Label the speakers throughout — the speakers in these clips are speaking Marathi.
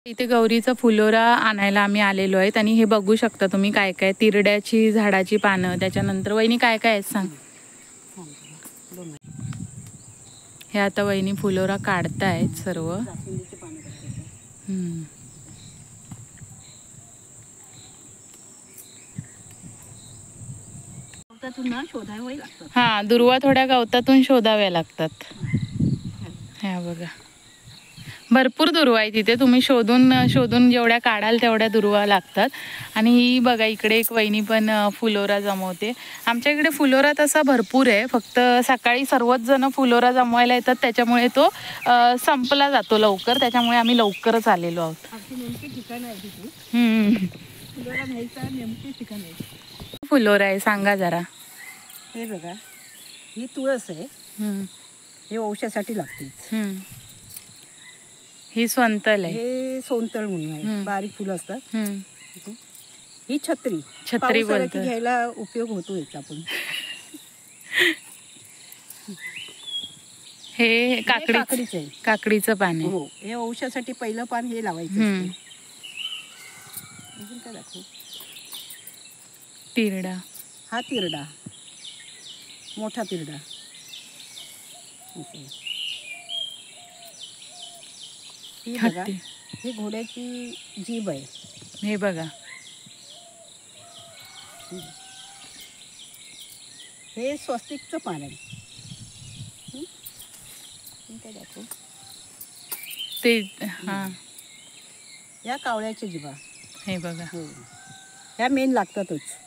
Speaker 1: इथे गौरीचा फुलोरा आणायला आम्ही आलेलो आहेत आणि हे बघू शकता तुम्ही काय काय तिरड्याची झाडाची पानं, त्याच्यानंतर वहिनी काय काय आहेत सांग. हे आता वहिनी फुलोरा काढतायत सर्व. हा, दुर्वा थोड्या गवतातून शोधाव्या लागतात. ह्या बघा भरपूर दुर्वा आहे तिथे, तुम्ही शोधून जेवढ्या काढाल तेवढ्या दुर्वा लागतात. आणि ही बघा इकडे एक वहिनी पण फुलोरा जमवते. आमच्या इकडे फुलोरा तसा भरपूर आहे, फक्त सकाळी सर्वच जण फुलोरा जमवायला येतात त्याच्यामुळे तो संपला जातो लवकर, त्याच्यामुळे आम्ही लवकरच आलेलो आहोत. फुलोरा आहे सांगा जरा.
Speaker 2: हे बघा, ही तुळस आहे, हे औषधासाठी लागते.
Speaker 1: ही सोंतल आहे,
Speaker 2: हे सोंतळ म्हणून आहे, बारीक फुलं असतात. ही छत्री
Speaker 1: बोलतो,
Speaker 2: घ्यायला उपयोग होतो याचा पण.
Speaker 1: हे काकडीचं पान आहे.
Speaker 2: हो, हे औषधासाठी पहिलं पान हे लावायचं. काय दाखवू?
Speaker 1: तिरडा,
Speaker 2: हा तिरडा, मोठा तिरडा. ही बघा, ही घोड्याची जीभ आहे.
Speaker 1: हे बघा,
Speaker 2: हे स्वस्तिकचं पान आहे. काय दाखवू?
Speaker 1: ते हा,
Speaker 2: या कावळ्याच्या जिभा.
Speaker 1: हे बघा,
Speaker 2: ह्या मेन लागतातच.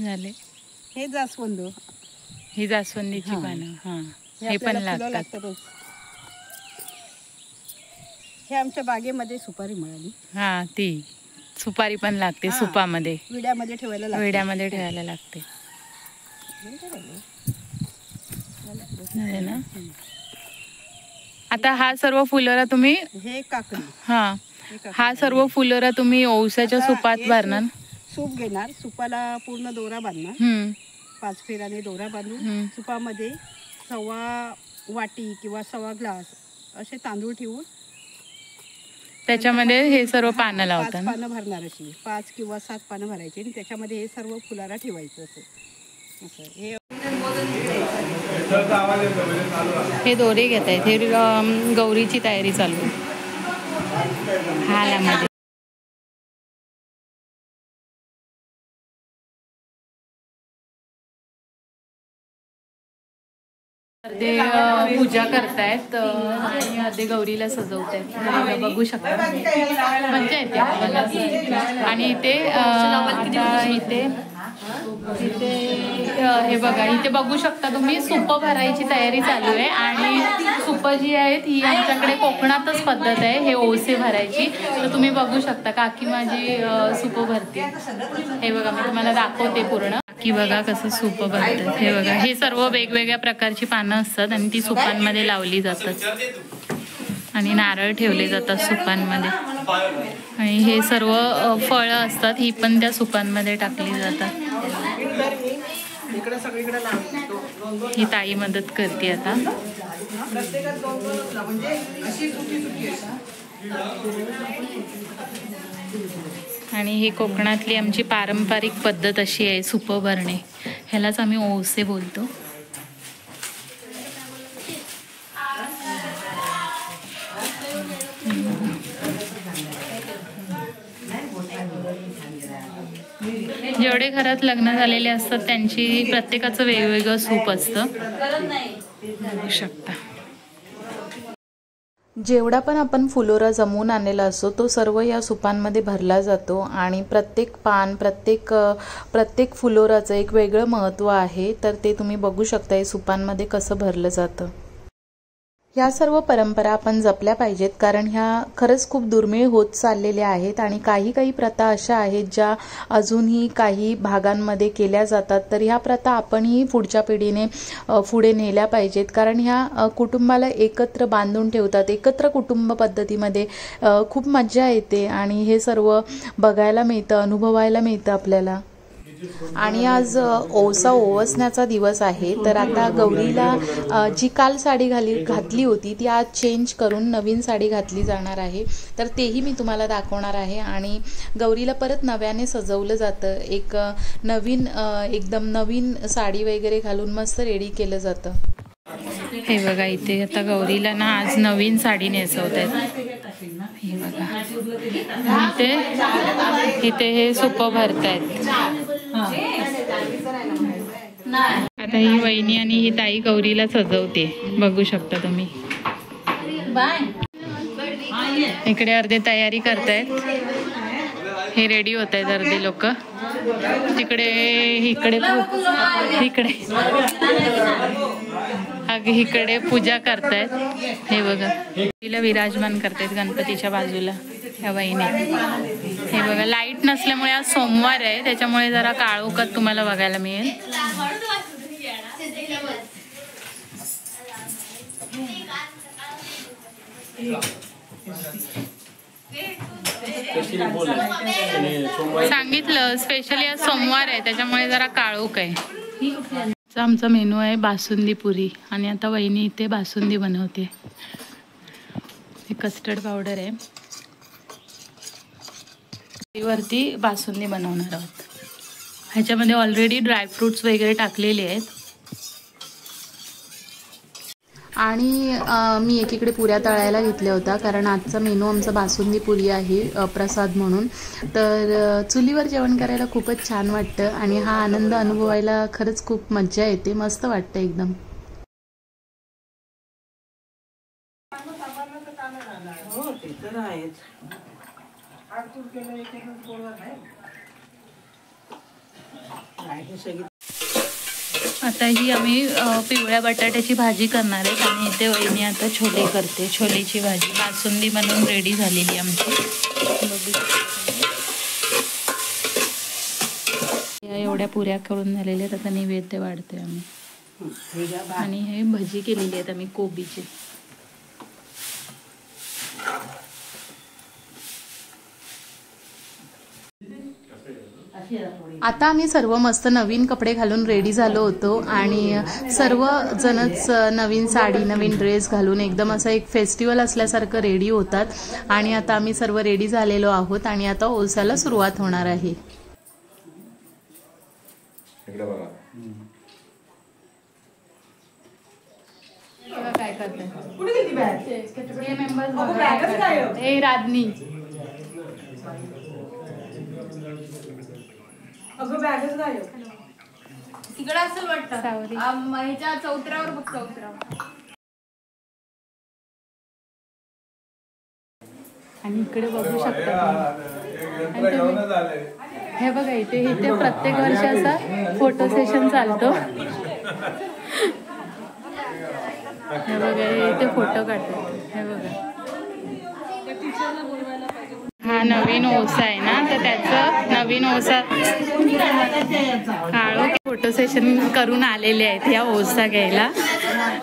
Speaker 1: झाले.
Speaker 2: हे जास्वंद,
Speaker 1: ही जास्वंदीची पानं. हा, हे पण लागतात.
Speaker 2: हे आमच्या बागेमध्ये सुपारी मिळाली.
Speaker 1: हा, ती सुपारी पण लागते सुपामध्ये,
Speaker 2: विड्यामध्ये
Speaker 1: ठेवायला लागते. ना आता हा सर्व फुलोरा तुम्ही,
Speaker 2: हे काकडी,
Speaker 1: हा सर्व फुलोरा तुम्ही ओवसाच्या सुपात भरणार.
Speaker 2: सूप घेणार, सुपाला पूर्ण दोरा बांधणार, 5 फेराने दोरा बांधून सुपामध्ये 1.25 वाटी किंवा 1.25 ग्लास असे तांदूळ ठेवून
Speaker 1: त्याच्यामध्ये हे सर्व पानं लावतात.
Speaker 2: 5 पानं भरणार, अशी 5 किंवा 7 पानं भरायची आणि त्याच्यामध्ये हे सर्व फुलारा ठेवायचं.
Speaker 1: हे दोरे घेत आहेत, हे गौरीची तयारी चालू आहे. ते पूजा करतायत आणि आधी गौरीला सजवतायत. बघू शकता, मज्जा येते आम्हाला. आणि इथे हे बघा, इथे बघू शकता तुम्ही सूप भरायची तयारी चालू आहे. आणि सूप जी आहेत ही आमच्याकडे कोकणातच पद्धत आहे हे ओसे भरायची. तर तुम्ही बघू शकता काकी माझी सूप भरते. हे बघा, मी तुम्हाला दाखवते पूर्ण की बघा कसं सूप भरतात. हे बघा, हे सर्व वेगवेगळ्या प्रकारची पानं असतात आणि ती सुपांमध्ये लावली जातात आणि नारळ ठेवले जातात सुपांमध्ये. आणि हे सर्व फळं असतात, ही पण त्या सुपांमध्ये टाकली जातात. ही ताई मदत करते आता. आणि ही कोकणातली आमची पारंपरिक पद्धत अशी आहे सूप भरणे. ह्यालाच आम्ही ओवसे बोलतो. जेवढे घरात लग्न झालेले असतात त्यांची प्रत्येकाचं वेगवेगळं सूप असतं, बघू शकता. जेवढा पण आपण फुलोरा जमवून आणलेला असतो तो सर्व या सुपांमध्ये भरला जातो. आणि प्रत्येक पान, प्रत्येक फुलोराचं एक वेगळं महत्त्व आहे. तर ते तुम्ही बघू शकता हे सुपांमध्ये कसं भरलं जातं. ह्या सर्व परंपरा आपण जपल्या पाहिजेत, कारण ह्या खरंच खूप दुर्मिळ होत चाललेल्या आहेत. आणि काही प्रथा अशा आहेत ज्या अजूनही काही भागांमध्ये केल्या जातात. तर ह्या प्रथा आपणही पुढच्या पिढीने पुढे नेल्या पाहिजेत, कारण ह्या कुटुंबाला एकत्र बांधून ठेवतात. एकत्र कुटुंब पद्धतीमध्ये खूप मज्जा येते आणि हे सर्व बघायला मिळतं, अनुभवायला मिळतं आपल्याला. आणि आज ओवसा ओवसण्याचा दिवस आहे. तर आता गौरीला जी काल साडी घातली होती ती आज चेंज करून नवीन साडी घातली जाणार आहे. तर तेही मी तुम्हाला दाखवणार आहे. आणि गौरीला परत नव्याने सजवलं जातं. एक नवीन एकदम नवीन साडी वगैरे घालून मस्त रेडी केलं जातं. हे बघा इथे आता गौरीला ना आज नवीन साडी नेसवत आहेत. हे बघा इथे हे सुप भरतायत. आता ही वहिनी आणि ही ताई गौरीला सजवते, बघू शकता तुम्ही. इकडे अर्धे तयारी करतायत, हे रेडी होत आहेत अर्धे लोक. तिकडे इकडे पूजा करतायत. हे बघा तिला विराजमान करतायत गणपतीच्या बाजूला ह्या वहिनी. हे बघा लाईट नसल्यामुळे आज सोमवार आहे त्याच्यामुळे जरा काळोखात तुम्हाला बघायला मिळेल. सांगितलं स्पेशली आज सोमवार आहे त्याच्यामुळे जरा काळोख आहे. आमचा मेनू आहे बासुंदी पुरी. आणि आता वहिनी इथे बासुंदी बनवते. हे कस्टर्ड पावडर आहे, वरती बासुंदी बनवणार आहोत. ह्याच्यामध्ये ऑलरेडी ड्रायफ्रुट्स वगैरे टाकलेले आहेत. आणि मी एकीकडे पुऱ्या तळायला घेतल्या होत्या कारण आजचा मेनू आमचा बासुंदी पुरी आहे प्रसाद म्हणून. तर चुलीवर जेवण करायला खूपच छान वाटतं आणि हा आनंद अनुभवायला खरंच खूप मज्जा येते, मस्त वाटतं एकदम. आता ही आम्ही पिवळ्या बटाट्याची भाजी करणार आहेत आणि इथे वहिनी आता छोले करते, छोलेची भाजी. बासुंदी बनवून रेडी झालेली आमची. या एवढ्या पुऱ्या करून झालेल्या आहेत. आता नैवेद्य वाढते आम्ही. आणि हे भजी केलेली आहेत आम्ही कोबीची. आता आम्ही सर्व मस्त नवीन कपडे घालून रेडी झालो होतो आणि सर्व जणच नवीन साडी नवीन ड्रेस घालून एकदम असं एक फेस्टिवल असल्यासारखं रेडी होतात. आणि आता आम्ही सर्व रेडी झालेलो आहोत आणि आता ओवसाला सुरुवात होणार आहे. काय करते राधनी
Speaker 3: तिकडे असं वाटतं ह्याच्या चौतऱ्यावर बघ, चौतऱ्यावर.
Speaker 1: आणि इकडे बघू शकता हे बघा इथे प्रत्येक वर्षी असा फोटो सेशन चालतो. हे बघा इथे फोटो काढतात. हे बघा हा नवीन ओवसा आहे ना, तर त्याचं नवीन ओवसा काळू फोटो सेशन करून आलेले आहेत ह्या ओवसा घ्यायला.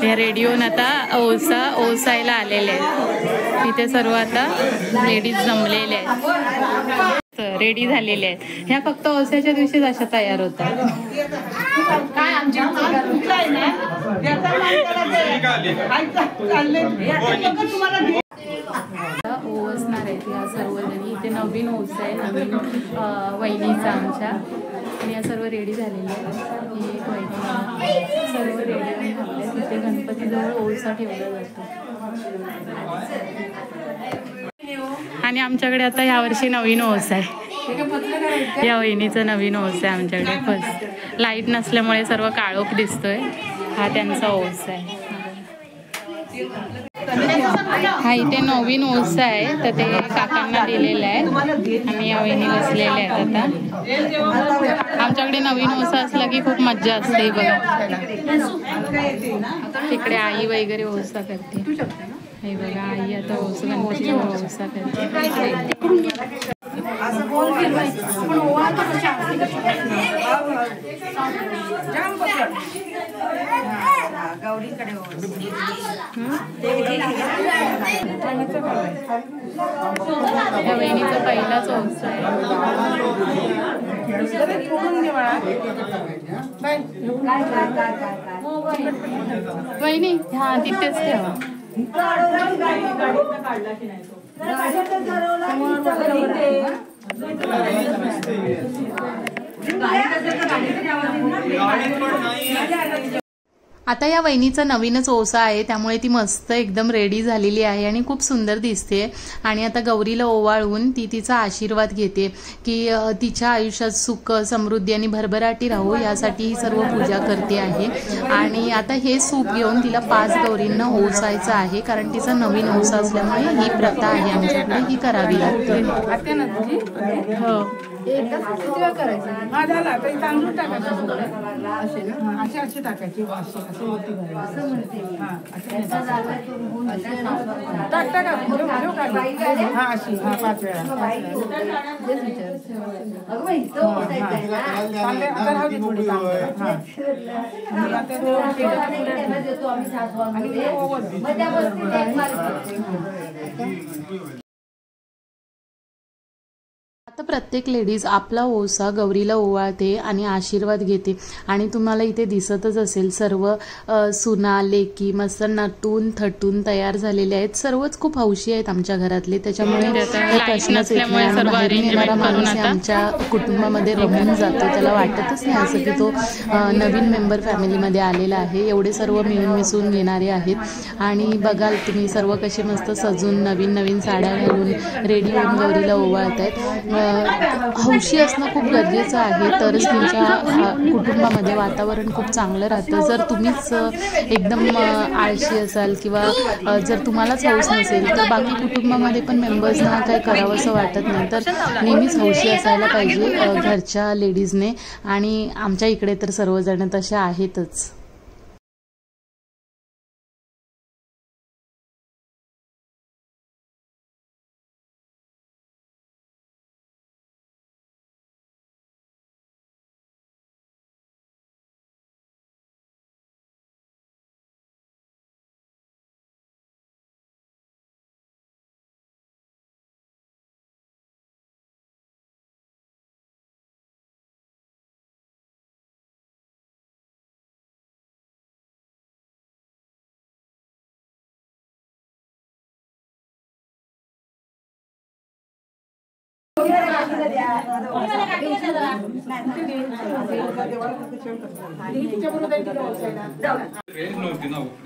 Speaker 1: ह्या रेडिओन आता ओवसायला आलेले आहेत. इथे सर्व आता लेडीज जमलेले आहेत, रेडी झालेले आहेत. ह्या फक्त ओवसाच्या दिवशीच अशा तयार होतात.
Speaker 3: काय आमची
Speaker 1: ओवसणार आहेत ह्या सर्वजणी. इथे नवीन ओवसा आहे, नवीन वहिनीचा आमच्या. आणि या सर्व रेडी झालेल्या आहेत. ही एक वहिनी सर्व रेडी झाले. तिथे गणपतीजवळ ओवसा ठेवला जातो. आणि आमच्याकडे आता यावर्षी नवीन ओवसा आहे. या वहिनीचं नवीन ओवसा आहे आमच्याकडे. फर्स्ट लाईट नसल्यामुळे सर्व काळोख दिसतोय. हा त्यांचा ओवसा आहे. हा इथे नवीन ओवसा आहे तर ते काकांना दिलेलं आहे. आम्ही या वहिनी बसलेल्या आहेत. आता आमच्याकडे नवीन ओवसा असला की खूप मज्जा असते. बघा तिकडे आई वगैरे ओवसा करते. हे बघा आई आता गणपतीचा ओवसा करते. या वहिनीचा पहिलाच ओवसा आहे. वहिनी हा तिथेच ठेवा. आता या वहिनीचा नवीनच ओसा आहे त्यामुळे ती मस्त एकदम रेडी झालेली आहे आणि खूप सुंदर दिसते. आणि आता गौरीला ओवाळून ती तिचा आशीर्वाद घेते की तिच्या आयुष्यात सुख समृद्धी आणि भरभराटी राहू यासाठी ही सर्व पूजा करते आहे. आणि आता हे सूप घेऊन तिला 5 गौरींना ओसायचं आहे कारण तिचा नवीन ओसा असल्यामुळे ही प्रथा आहे आमच्याकडे, ही करावी लागते. हो
Speaker 2: तांदूळ टाकायचे असे टाकायचे
Speaker 1: आता प्रत्येक लेडीज आपला ओसा गौरीला ओवाळते आणि आशीर्वाद घेते. आणि तुम्हाला इथे दिसतच असेल सर्व सुना लेकी मस्त नटून थटून तयार झालेले आहेत. सर्वच खूप हौशी आहेत आमच्या घरातले, त्याच्यामुळे प्रश्नच येत नाही. आणि बाहेरून येणारा माणूस आमच्या कुटुंबामध्ये रमून जातो, त्याला वाटतच नाही असं की तो नवीन मेंबर फॅमिलीमध्ये आलेला आहे. एवढे सर्व मिळून मिसळून घेणारे आहेत. आणि बघाल तुम्ही सर्व कसे मस्त सजून नवीन नवीन साड्या घालून रेडी होऊन गौरीला ओवाळत आहेत. हौशी असणं खूप गरजेचं आहे, तरच तुमच्या कुटुंबामध्ये वातावरण खूप चांगलं राहतं. जर तुम्हीच एकदम आळशी असाल किंवा जर तुम्हालाच हौस नसेल तर बाकी कुटुंबामध्ये पण मेंबर्सना काही करावं असं वाटत नाही. तर नेहमीच हौशी असायला पाहिजे घरच्या लेडीजने, आणि आमच्या इकडे तर सर्वजण तशा आहेतच.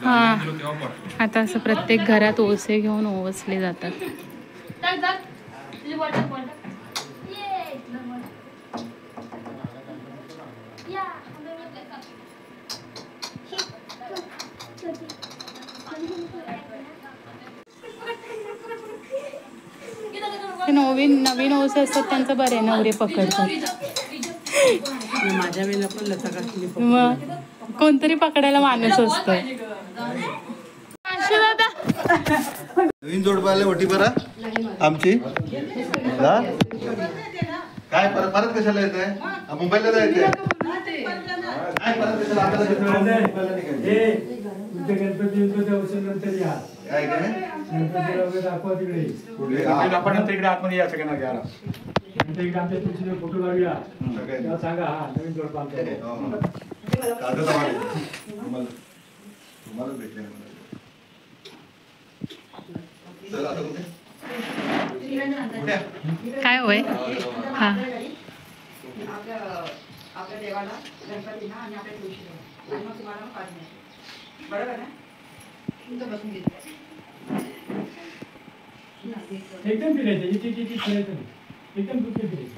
Speaker 1: हा, आता असं प्रत्येक घरात ओसे घेऊन ओवसले जातात. नवीन ओसे असतात त्यांचं बरे नवरे पकडतात.
Speaker 2: माझ्या वेळेला पण लता
Speaker 1: मग कोणतरी पकडायला माणूस असतो.
Speaker 4: नवीन जोडपाला वटी बरा आमची काय परत कशाला येत आहे? मुंबईला जायचंय काय काय
Speaker 5: आपण इकडे आतमध्ये या सगळ्यांना घ्यायला इकडे आमच्या तुमचे फोटो लावूया सांगा. हा नवीन जोडपा
Speaker 4: तुम्हाला भेटले
Speaker 1: काय होय. हा
Speaker 2: आपल्या देवाला गणपतीला आणि आपल्या तुळशीला आणि मग तुम्हाला पाच मिनिट बरोबर ना तुमचं बसून घेतलं
Speaker 5: एकदम फिरायचं इथे किती फिरायचं एकदम कुठे फिरायचं.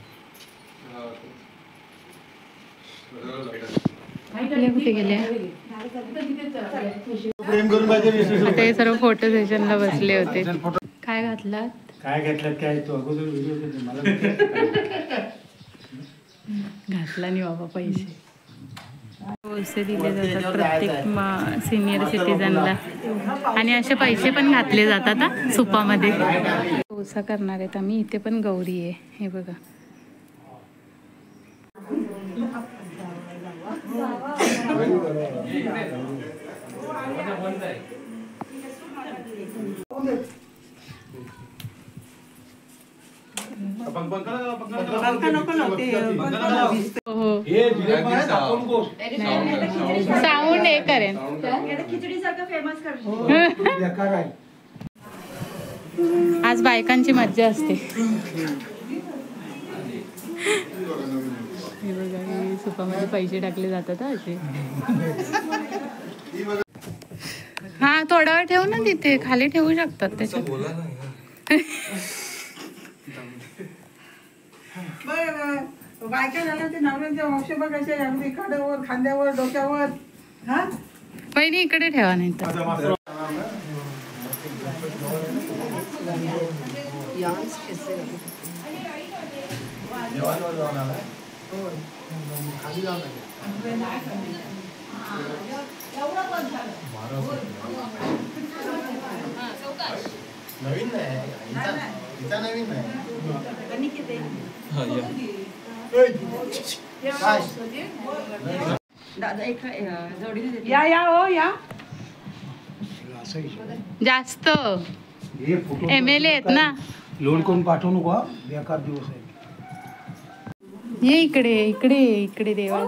Speaker 1: कुठे गेले आता हे सर्व फोटो सेशनला बसले होते. काय घातलात
Speaker 5: काय घेतलात काय तू अगोदर व्हिडिओ मला
Speaker 1: घातला नाही बाबा पैसे. पैसे दिले जातात प्रत्येक सिनियर सिटीजनला आणि असे पैसे पण घातले जातात हा सुपामध्ये. डोसा करणार आहेत आम्ही. इथे पण गौरी आहे हे बघा.
Speaker 5: आपण
Speaker 1: साऊंड हे करेन
Speaker 2: खिचडीसारखं फेमस कर.
Speaker 1: आज बायकांची मज्जा असते. हे बघा, हे सुपामध्ये पैसे टाकले जातात असे. हा थोडा वेळ ठेवू ना, तिथे खाली ठेवू शकतात त्याच्यात.
Speaker 2: बायका झाल्या ते नवऱ्यांच्या वंश बघायचे, अगदी काड्यावर, खांद्यावर, डोक्यावर. हा
Speaker 1: पहिली इकडे ठेवा नाही तर.
Speaker 4: नवीन नवीन
Speaker 2: या या हो या.
Speaker 1: जास्त MLA आहेत ना.
Speaker 5: लोन करून पाठवू नको, बेकार दिवस आहे.
Speaker 1: ये इकडे इकडे इकडे देवा.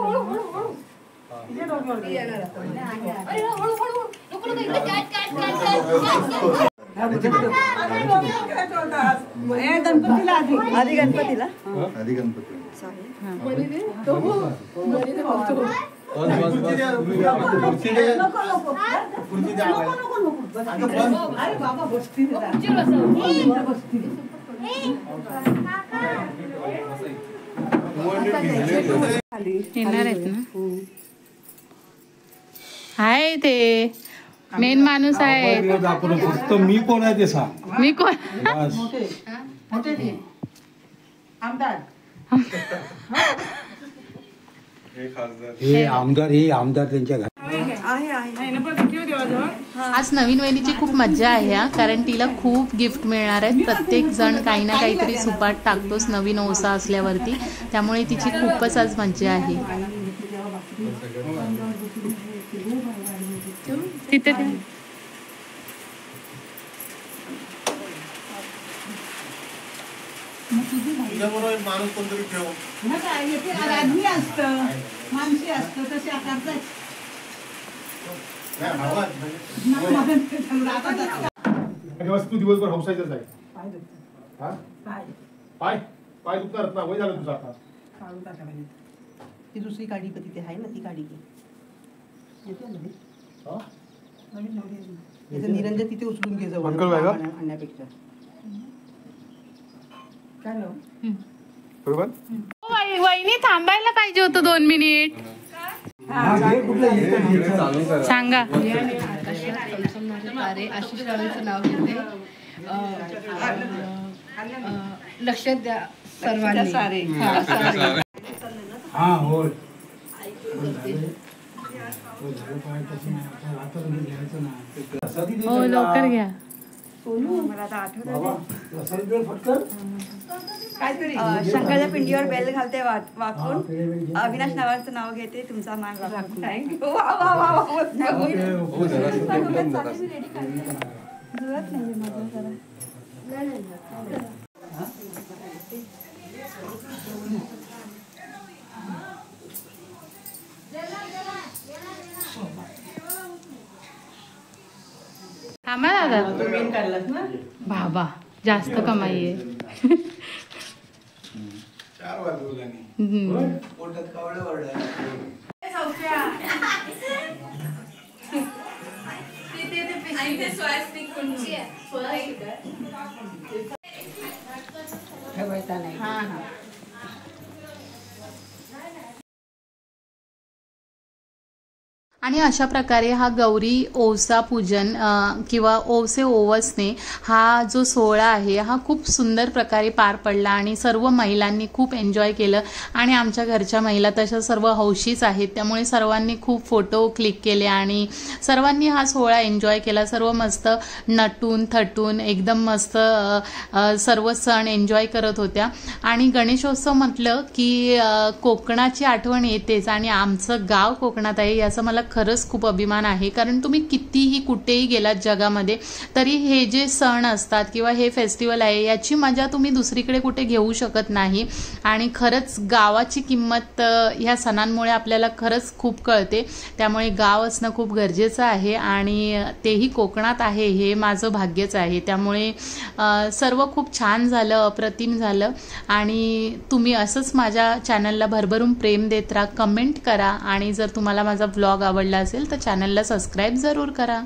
Speaker 2: गणपतीला आधी गणपतीला
Speaker 1: येणार आहेत ना. आहे ते मेन माणूस आहे.
Speaker 5: फक्त मी कोण आहे ते सांग.
Speaker 1: मी कोण?
Speaker 2: आमदार
Speaker 5: हे आमदार त्यांच्या घरात.
Speaker 1: आज नवीन वहिनीची खूप मज्जा आहे हा, कारण तिला खूप गिफ्ट मिळणार आहेत. प्रत्येक जण काही ना काहीतरी सुपात टाकतोच नवीन ओसा असल्यावरती, त्यामुळे तिची खूपच आज मज्जा आहे. तिथे
Speaker 4: माणूस कोणतरी ठेव.
Speaker 2: आदमी असतं, माणसे असतं, तसे आकारतात.
Speaker 5: तू दिवसभर हौसायचंच आहे. पाय पाय दुखणार ना, वय झालं तुझं आता.
Speaker 2: ती दुसरी गाडी का तिथे आहे ना, ती गाडी निरंजन तिथे उचलून घे जाऊ आणण्यापेक्षा.
Speaker 5: बरोबर.
Speaker 1: वहिनी थांबायला पाहिजे होतं 2 मिनिट. सांगा.
Speaker 3: आशिष रावेचं नाव घेते. लक्षात द्या सर्वांनी.
Speaker 5: हा होय.
Speaker 1: हो लवकर घ्या.
Speaker 6: शंकरच्या पिंडीवर बेल घालते वाकून, अविनाश नावाचं नाव घेते, तुमचा मान राखून.
Speaker 1: थांबा दादा. बाबा जास्त कमाई आहे. आणि अशा प्रकारे हा गौरी ओवसा पूजन किंवा ओवसे ओवसणे हा जो सोहळा आहे हा खूप सुंदर प्रकारे पार पडला आणि सर्व महिलांनी खूप एन्जॉय केलं. आणि आमच्या घरच्या महिला तशा सर्व हौशीच आहेत, त्यामुळे सर्वांनी खूप फोटो क्लिक केले आणि सर्वांनी हा सोहळा एन्जॉय केला. सर्व मस्त नटून थटून एकदम मस्त सर्व सण एन्जॉय करत होत्या. आणि गणेशोत्सव म्हटलं की कोकणाची आठवण येतेच आणि आमचं गाव कोकणात आहे याचं मला खरंच खूप अभिमान आहे, कारण तुम्ही कितीही कुठेही गेलात जगामध्ये तरी हे जे सण असतात किंवा हे फेस्टिवल आहे याची मजा तुम्ही दुसरीकडे कुठे घेऊ शकत नाही. आणि खरंच गावाची किंमत ह्या सणांमुळे आपल्याला खरंच खूप कळते. त्यामुळे गाव असणं खूप गरजेचं आहे आणि तेही कोकणात आहे हे माझं भाग्यच आहे. त्यामुळे सर्व खूप छान झालं, अप्रतिम झालं. आणि तुम्ही असंच माझ्या चॅनलला भरभरून प्रेम देत राहा, कमेंट करा आणि जर तुम्हाला माझा व्लॉग आवडला असेल तर चॅनलला सबस्क्राईब जरूर करा.